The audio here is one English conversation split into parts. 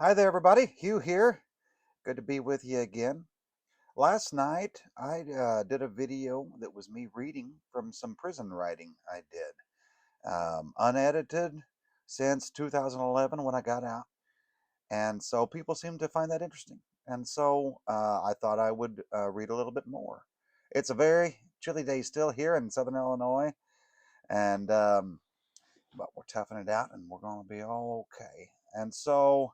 Hi there, everybody. Hugh here. Good to be with you again. Last night, I did a video that was me reading from some prison writing I did, unedited since 2011 when I got out. And so people seem to find that interesting. And so I thought I would read a little bit more. It's a very chilly day still here in Southern Illinois, and but we're toughing it out and we're going to be all okay. And so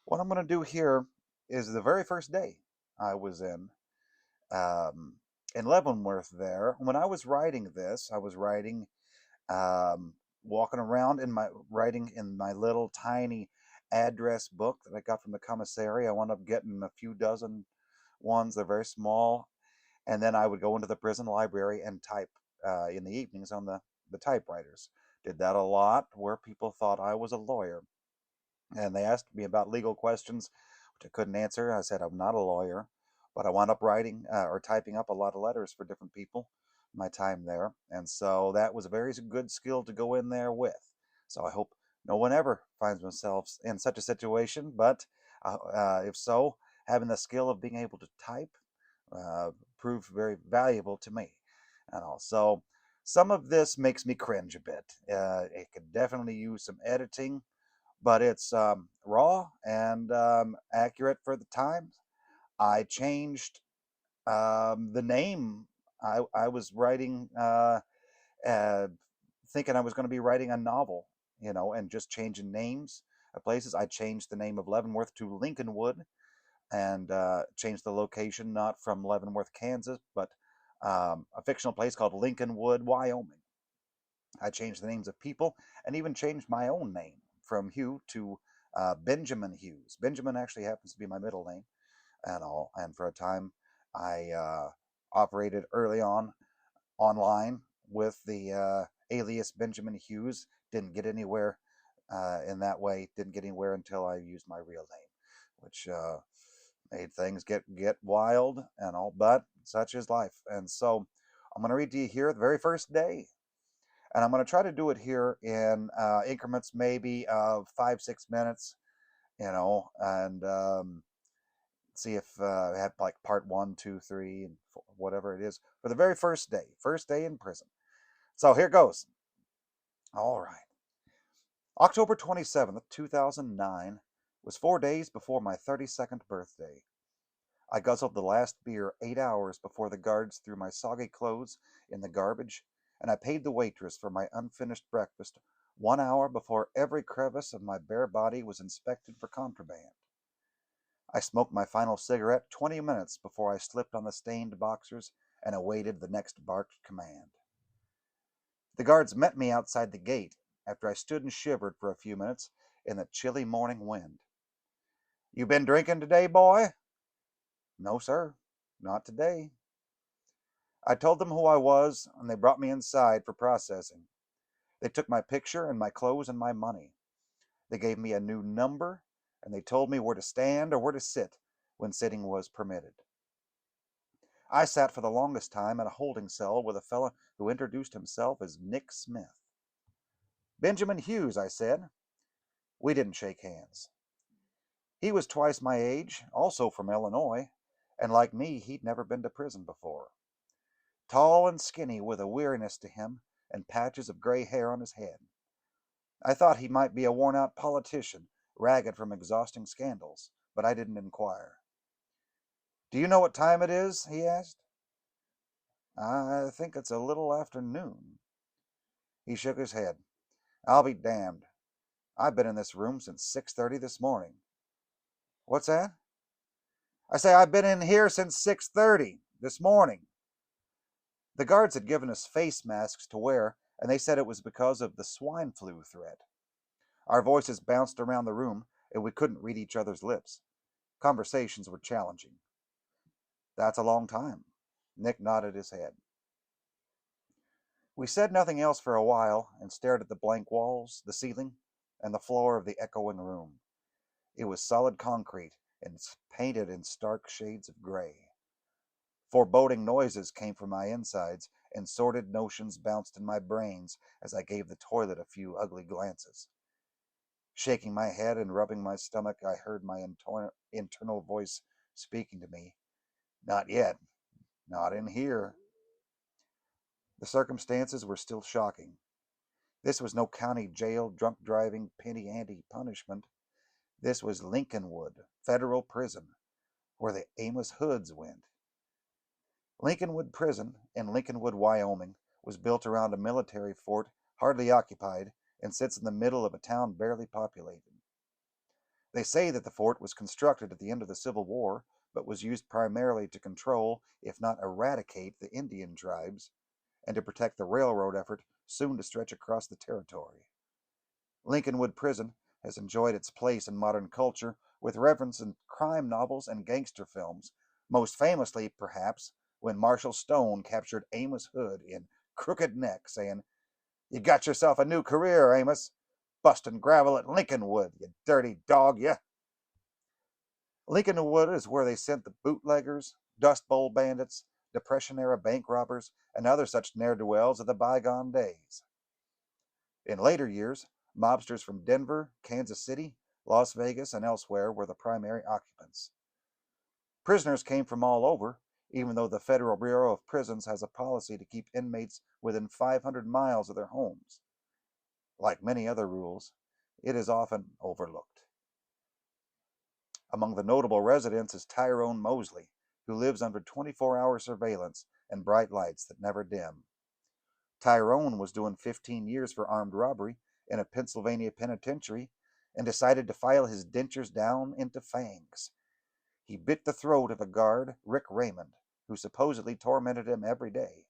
what I'm going to do here is the very first day I was um, in Leavenworth there. When I was writing this, I was writing, walking around in my writing in my little tiny address book that I got from the commissary. I wound up getting a few dozen ones. They're very small, and then I would go into the prison library and type in the evenings on the typewriters. Did that a lot, where people thought I was a lawyer and they asked me about legal questions, which I couldn't answer. I said I'm not a lawyer, but I wound up writing or typing up a lot of letters for different people my time there, and so that was a very good skill to go in there with. So I hope no one ever finds themselves in such a situation, but if so, having the skill of being able to type proved very valuable to me. And also, some of this makes me cringe a bit. It could definitely use some editing, but it's raw and accurate for the times. I changed the name. I was writing, uh, thinking I was going to be writing a novel, and just changing names of places. I changed the name of Leavenworth to Lincolnwood and changed the location not from Leavenworth, Kansas, but a fictional place called Lincolnwood, Wyoming. I changed the names of people and even changed my own name from Hugh to Benjamin Hughes. Benjamin actually happens to be my middle name and all. And for a time, I operated early on online with the alias Benjamin Hughes. Didn't get anywhere in that way. Didn't get anywhere until I used my real name, which made things get wild and all. But such is life. And so I'm going to read to you here the very first day, and I'm going to try to do it here in increments maybe of 5-6 minutes, and see if I have like part one, two, three, and whatever it is for the very first day in prison. So here goes. All right. October 27th, 2009 was 4 days before my 32nd birthday. I guzzled the last beer 8 hours before the guards threw my soggy clothes in the garbage, and I paid the waitress for my unfinished breakfast 1 hour before every crevice of my bare body was inspected for contraband. I smoked my final cigarette 20 minutes before I slipped on the stained boxers and awaited the next barked command. The guards met me outside the gate after I stood and shivered for a few minutes in the chilly morning wind. "You been drinking today, boy?" "No, sir, not today." I told them who I was, and they brought me inside for processing. They took my picture and my clothes and my money. They gave me a new number, and they told me where to stand or where to sit when sitting was permitted. I sat for the longest time in a holding cell with a fellow who introduced himself as Nick Smith. "Benjamin Hughes," I said. We didn't shake hands. He was twice my age, also from Illinois, and like me, he'd never been to prison before. Tall and skinny, with a weariness to him and patches of gray hair on his head. I thought he might be a worn out politician, ragged from exhausting scandals, but I didn't inquire. "Do you know what time it is?" he asked. "I think it's a little after noon." He shook his head. "I'll be damned. I've been in this room since 6:30 this morning." "What's that?" "I say I've been in here since 6:30 this morning." The guards had given us face masks to wear, and they said it was because of the swine flu threat. Our voices bounced around the room, and we couldn't read each other's lips. Conversations were challenging. "That's a long time." Nick nodded his head. We said nothing else for a while and stared at the blank walls, the ceiling, and the floor of the echoing room. It was solid concrete and painted in stark shades of gray. Foreboding noises came from my insides, and sordid notions bounced in my brains as I gave the toilet a few ugly glances. Shaking my head and rubbing my stomach, I heard my internal voice speaking to me. Not yet. Not in here. The circumstances were still shocking. This was no county jail, drunk driving, penny ante punishment. This was Lincolnwood Federal Prison, where the Amos Hoods went. Lincolnwood Prison in Lincolnwood, Wyoming, was built around a military fort hardly occupied and sits in the middle of a town barely populated. They say that the fort was constructed at the end of the Civil War, but was used primarily to control, if not eradicate, the Indian tribes and to protect the railroad effort soon to stretch across the territory. Lincolnwood Prison has enjoyed its place in modern culture with reference in crime novels and gangster films, most famously, perhaps, when Marshall Stone captured Amos Hood in Crooked Neck, saying, "You got yourself a new career, Amos. Bustin' gravel at Lincolnwood, you dirty dog, you." Lincolnwood is where they sent the bootleggers, Dust Bowl bandits, Depression-era bank robbers, and other such ne'er-do-wells of the bygone days. In later years, mobsters from Denver, Kansas City, Las Vegas, and elsewhere were the primary occupants. Prisoners came from all over, even though the Federal Bureau of Prisons has a policy to keep inmates within 500 miles of their homes. Like many other rules, it is often overlooked. Among the notable residents is Tyrone Mosley, who lives under 24-hour surveillance and bright lights that never dim. Tyrone was doing 15 years for armed robbery in a Pennsylvania penitentiary and decided to file his dentures down into fangs. He bit the throat of a guard, Rick Raymond, who supposedly tormented him every day.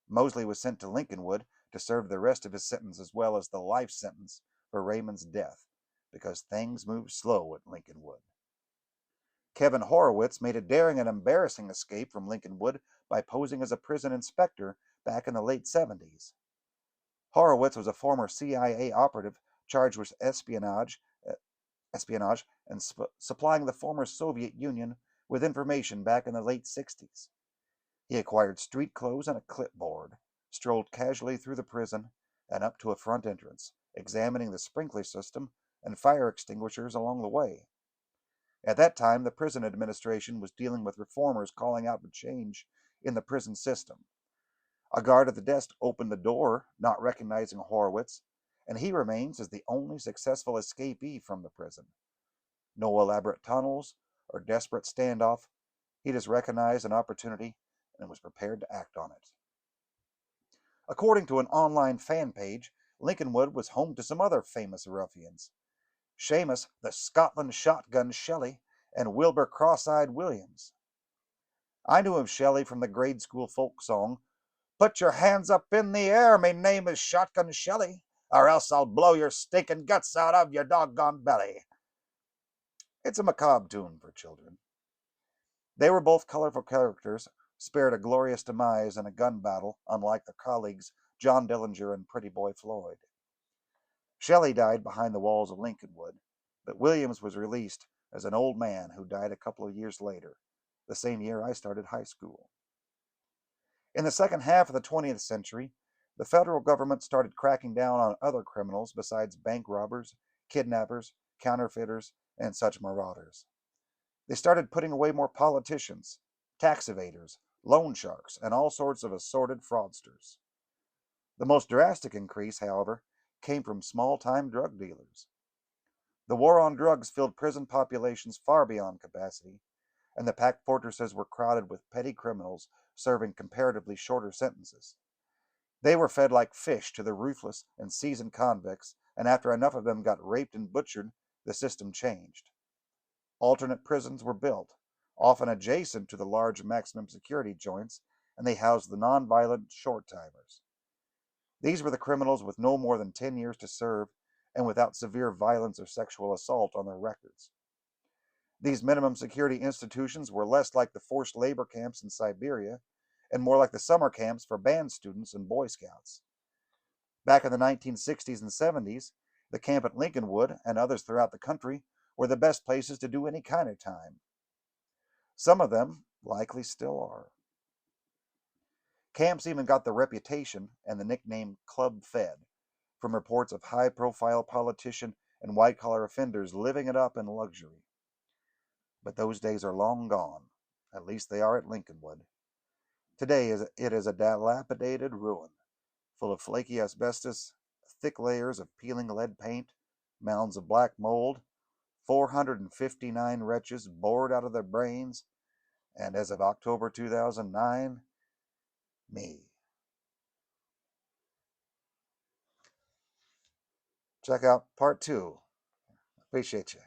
Mosley was sent to Lincolnwood to serve the rest of his sentence as well as the life sentence for Raymond's death, because things moved slow at Lincolnwood. Kevin Horowitz made a daring and embarrassing escape from Lincolnwood by posing as a prison inspector back in the late 70s. Horowitz was a former CIA operative charged with espionage and supplying the former Soviet Union with information back in the late 60s. He acquired street clothes and a clipboard, strolled casually through the prison and up to a front entrance, examining the sprinkler system and fire extinguishers along the way. At that time, the prison administration was dealing with reformers calling out for change in the prison system. A guard at the desk opened the door, not recognizing Horowitz, and he remains as the only successful escapee from the prison. No elaborate tunnels or desperate standoff. He just recognized an opportunity and was prepared to act on it. According to an online fan page, Lincolnwood was home to some other famous ruffians. Seamus the Scotland Shotgun Shelley and Wilbur Cross-Eyed Williams. I knew of Shelley from the grade school folk song, "Put your hands up in the air, me name is Shotgun Shelley, or else I'll blow your stinking guts out of your doggone belly." It's a macabre tune for children. They were both colorful characters, spared a glorious demise in a gun battle, unlike their colleagues John Dillinger and Pretty Boy Floyd. Shelley died behind the walls of Lincolnwood, but Williams was released as an old man who died a couple of years later, the same year I started high school. In the second half of the 20th century, the federal government started cracking down on other criminals besides bank robbers, kidnappers, counterfeiters, and such marauders. They started putting away more politicians, tax evaders, loan sharks, and all sorts of assorted fraudsters. The most drastic increase, however, came from small-time drug dealers. The war on drugs filled prison populations far beyond capacity, and the packed fortresses were crowded with petty criminals serving comparatively shorter sentences. They were fed like fish to the ruthless and seasoned convicts, and after enough of them got raped and butchered, the system changed. Alternate prisons were built, often adjacent to the large maximum security joints, and they housed the nonviolent short-timers. These were the criminals with no more than 10 years to serve and without severe violence or sexual assault on their records. These minimum security institutions were less like the forced labor camps in Siberia and more like the summer camps for band students and Boy Scouts. Back in the 1960s and 70s, the camp at Lincolnwood and others throughout the country were the best places to do any kind of time. Some of them likely still are. Camps even got the reputation and the nickname Club Fed from reports of high-profile politician and white-collar offenders living it up in luxury. But those days are long gone. At least they are at Lincolnwood. Today it is a dilapidated ruin, full of flaky asbestos, thick layers of peeling lead paint, mounds of black mold, 459 wretches bored out of their brains, and as of October 2009, me. Check out part 2. Appreciate you.